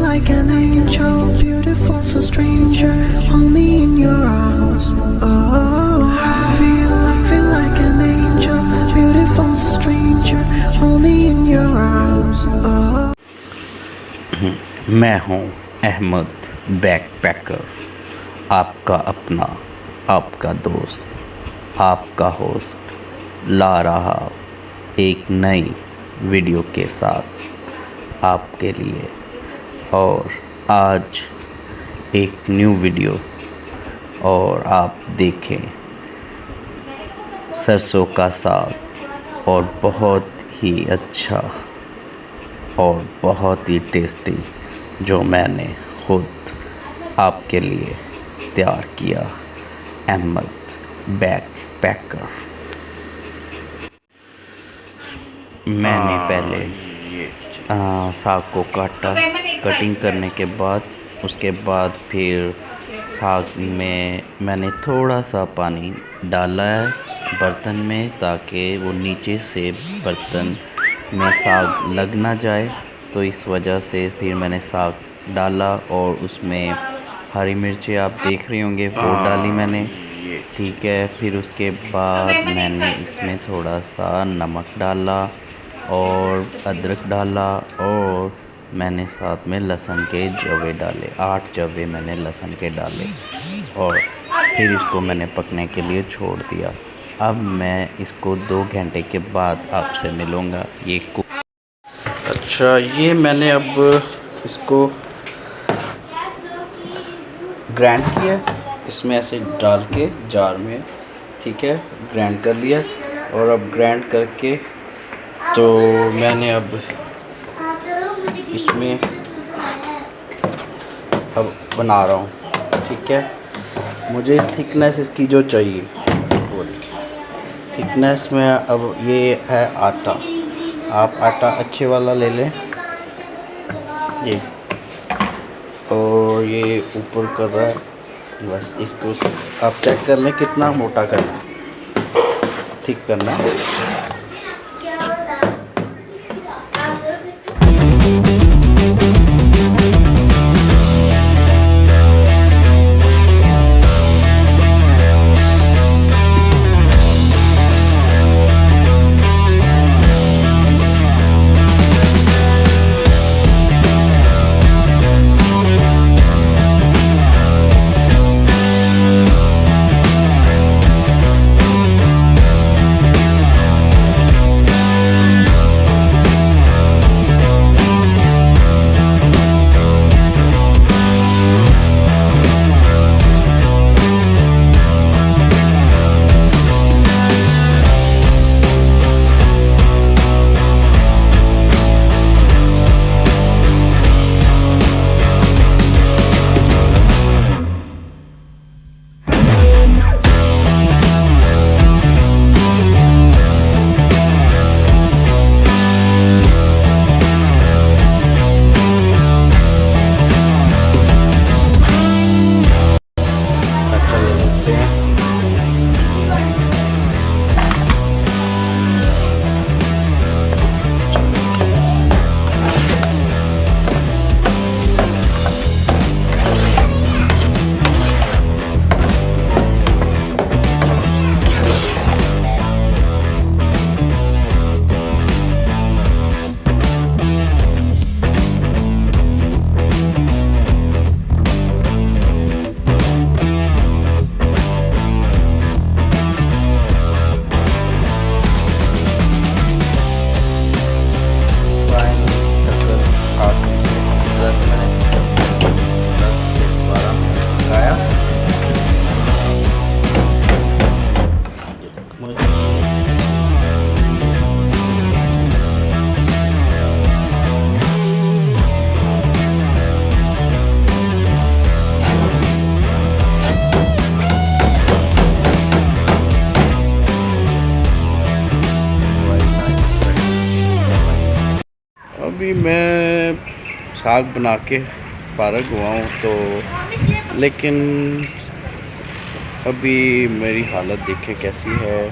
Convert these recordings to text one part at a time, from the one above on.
like an angel, beautiful, so stranger. Hold me in your arms. Oh, I feel like an angel, beautiful, so stranger. Hold me in your arms. Oh. मैं हूँ Ahmad backpacker, आपका अपना, आपका दोस्त, आपका host ला रहा एक नई वीडियो के साथ आपके लिए। और आज एक न्यू वीडियो, और आप देखें सरसों का साग, और बहुत ही अच्छा और बहुत ही टेस्टी जो मैंने खुद आपके लिए तैयार किया। अहमद बैकपैकर। मैंने पहले साग को काटा, कटिंग करने के बाद उसके बाद फिर साग में मैंने थोड़ा सा पानी डाला है बर्तन में, ताकि वो नीचे से बर्तन में साग लग ना जाए। तो इस वजह से फिर मैंने साग डाला, और उसमें हरी मिर्ची आप देख रहे होंगे वो डाली मैंने, ठीक है। फिर उसके बाद मैंने इसमें थोड़ा सा नमक डाला और अदरक डाला, और मैंने साथ में लहसुन के जवे डाले, 8 जवे मैंने लहसुन के डाले, और फिर इसको मैंने पकने के लिए छोड़ दिया। अब मैं इसको 2 घंटे के बाद आपसे मिलूँगा। ये अच्छा, ये मैंने अब इसको ग्राइंड किया, इसमें ऐसे डाल के जार में, ठीक है, ग्राइंड कर लिया। और अब ग्राइंड करके तो मैंने अब इसमें अब बना रहा हूँ, ठीक है। मुझे थिकनेस इसकी जो चाहिए वो देखिए, थिकनेस में अब ये है आटा। आप आटा अच्छे वाला ले लें, ये, और ये ऊपर कर रहा है, बस इसको आप चेक कर लें कितना मोटा करना है, थिक करना है। अभी मैं साग बना के फ़ारग हुआ हूँ, तो लेकिन अभी मेरी हालत देखे कैसी है,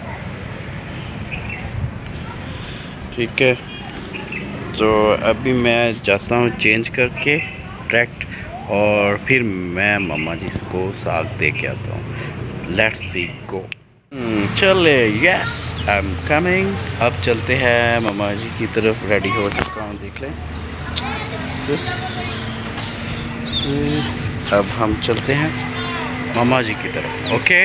ठीक है। तो अभी मैं जाता हूँ चेंज करके, डायरेक्ट, और फिर मैं मामा जी को साग दे के आता हूँ। लेट्स सी गो। चले, यस आई एम कमिंग। अब चलते हैं मामा जी की तरफ। रेडी हो चुका हूँ, देख लें। अब हम चलते हैं मामा जी की तरफ। ओके